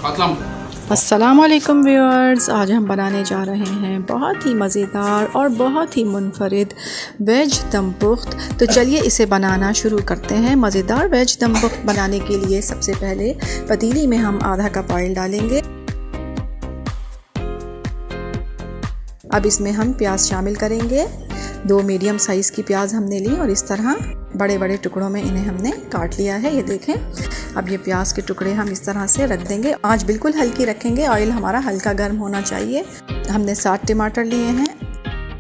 खत्म। अस्सलामुअलैकुम व्यूअर्स, आज हम बनाने जा रहे हैं बहुत ही मज़ेदार और बहुत ही मुनफरिद वेज दम पुख्त। तो चलिए इसे बनाना शुरू करते हैं। मज़ेदार वेज दम पुख्त बनाने के लिए सबसे पहले पतीली में हम आधा कप ऑयल डालेंगे। अब इसमें हम प्याज शामिल करेंगे। 2 मीडियम साइज़ की प्याज हमने ली और इस तरह बड़े बड़े टुकड़ों में इन्हें हमने काट लिया है। ये देखें, अब ये प्याज के टुकड़े हम इस तरह से रख देंगे। आंच बिल्कुल हल्की रखेंगे, ऑयल हमारा हल्का गर्म होना चाहिए। हमने 7 टमाटर लिए हैं।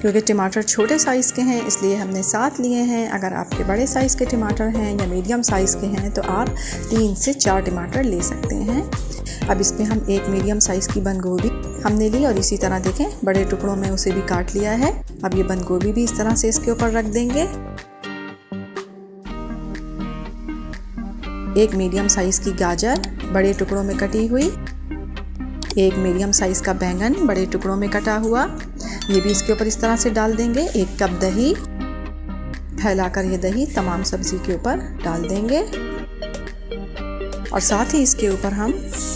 क्योंकि टमाटर छोटे साइज़ के हैं इसलिए हमने 7 लिए हैं। अगर आपके बड़े साइज़ के टमाटर हैं या मीडियम साइज़ के हैं तो आप 3 से 4 टमाटर ले सकते हैं। अब इसमें हम 1 मीडियम साइज़ की बंद गोभी हमने ली और इसी तरह देखें बड़े टुकड़ों में उसे भी काट लिया है। अब ये बंद गोभी भी इस तरह से इसके ऊपर रख देंगे। 1 मीडियम साइज़ की गाजर बड़े टुकड़ों में कटी हुई, 1 मीडियम साइज़ का बैंगन बड़े टुकड़ों में कटा हुआ, ये भी इसके ऊपर इस तरह से डाल देंगे। 1 कप दही, फैलाकर ये दही तमाम सब्ज़ी के ऊपर डाल देंगे और साथ ही इसके ऊपर हम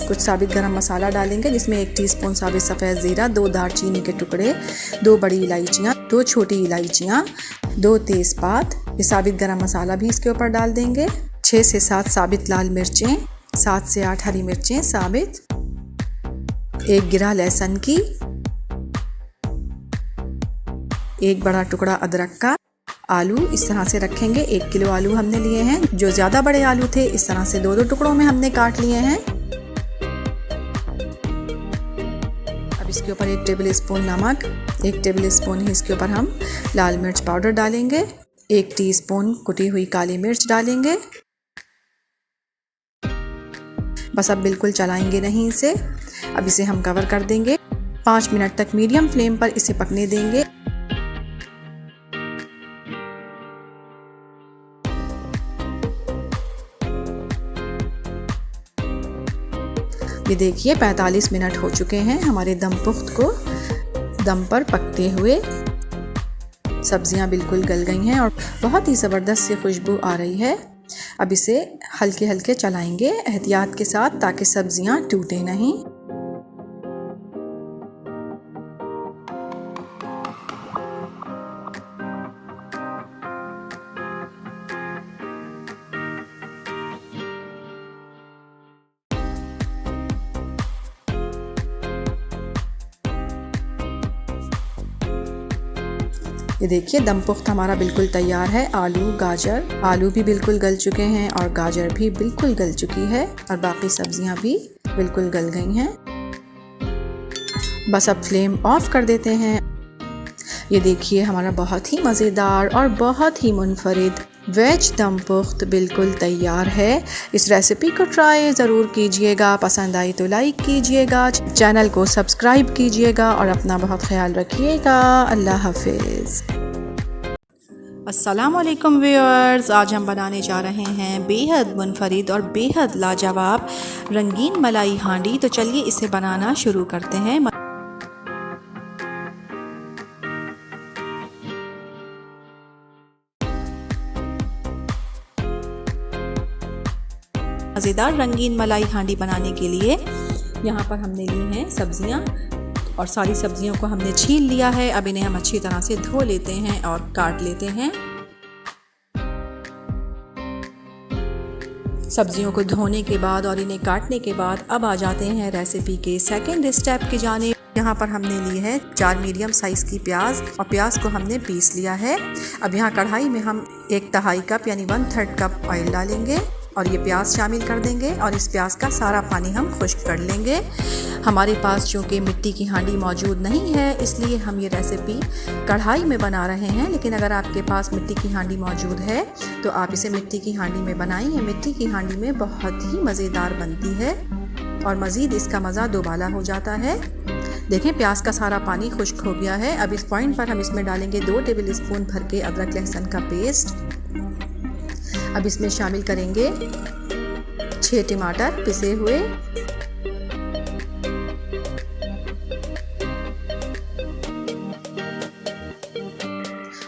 कुछ साबित गरम मसाला डालेंगे, जिसमें 1 टीस्पून साबित सफ़ेद ज़ीरा, 2 दालचीनी के टुकड़े, 2 बड़ी इलायचियाँ, 2 छोटी इलायचियाँ, 2 तेज़पात, ये साबित गरम मसाला भी इसके ऊपर डाल देंगे। 6 से 7 साबित लाल मिर्चें, 7 से 8 हरी मिर्चें साबित, 1 गिरा लहसुन की, 1 बड़ा टुकड़ा अदरक का। आलू इस तरह से रखेंगे। 1 किलो आलू हमने लिए हैं। जो ज़्यादा बड़े आलू थे इस तरह से 2-2 टुकड़ों में हमने काट लिए हैं। अब इसके ऊपर 1 टेबल स्पून नमक, 1 टेबल स्पून ही इसके ऊपर हम लाल मिर्च पाउडर डालेंगे, 1 टीस्पून कुटी हुई काली मिर्च डालेंगे। बस अब बिल्कुल चलाएंगे नहीं इसे। अब इसे हम कवर कर देंगे। 5 मिनट तक मीडियम फ्लेम पर इसे पकने देंगे। ये देखिए 45 मिनट हो चुके हैं हमारे दम पुख्त को दम पर पकते हुए। सब्जियां बिल्कुल गल गई हैं और बहुत ही ज़बरदस्त सी खुशबू आ रही है। अब इसे हल्के हल्के चलाएंगे एहतियात के साथ ताकि सब्जियां टूटे नहीं। ये देखिए दम पुख्त हमारा बिल्कुल तैयार है। आलू भी बिल्कुल गल चुके हैं और गाजर भी बिल्कुल गल चुकी है और बाकी सब्जियां भी बिल्कुल गल गई हैं। बस अब फ्लेम ऑफ कर देते हैं। ये देखिए हमारा बहुत ही मज़ेदार और बहुत ही मुनफरिद वेज दम पुख्त बिल्कुल तैयार है। इस रेसिपी को ट्राई ज़रूर कीजिएगा। पसंद आई तो लाइक कीजिएगा, चैनल को सब्सक्राइब कीजिएगा और अपना बहुत ख्याल रखिएगा। अल्लाह हाफिज़। अस्सलामुअलैकुम व्यूअर्स, आज हम बनाने जा रहे हैं बेहद मुनफरिद और बेहद लाजवाब रंगीन मलाई हांडी। तो चलिए इसे बनाना शुरू करते हैं। मज़ेदार रंगीन मलाई हांडी बनाने के लिए यहाँ पर हमने ली हैं सब्जियाँ और सारी सब्जियों को हमने छील लिया है। अब इन्हें हम अच्छी तरह से धो लेते हैं और काट लेते हैं। सब्जियों को धोने के बाद और इन्हें काटने के बाद अब आ जाते हैं रेसिपी के सेकंड स्टेप की जानिब। यहाँ पर हमने ली है 4 मीडियम साइज़ की प्याज और प्याज को हमने पीस लिया है। अब यहाँ कढ़ाई में हम 1/2 कप यानी 1/3 कप ऑयल डालेंगे और ये प्याज शामिल कर देंगे और इस प्याज का सारा पानी हम खुश्क कर लेंगे। हमारे पास चूँकि मिट्टी की हांडी मौजूद नहीं है इसलिए हम ये रेसिपी कढ़ाई में बना रहे हैं, लेकिन अगर आपके पास मिट्टी की हांडी मौजूद है तो आप इसे मिट्टी की हांडी में बनाएं। ये मिट्टी की हांडी में बहुत ही मज़ेदार बनती है और मज़ीद इसका मज़ा दोबाला हो जाता है। देखें प्याज का सारा पानी खुश्क हो गया है। अब इस पॉइंट पर हम इसमें डालेंगे 2 टेबल स्पून भर के अदरक लहसुन का पेस्ट। अब इसमें शामिल करेंगे 6 टमाटर पिसे हुए,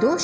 2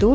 2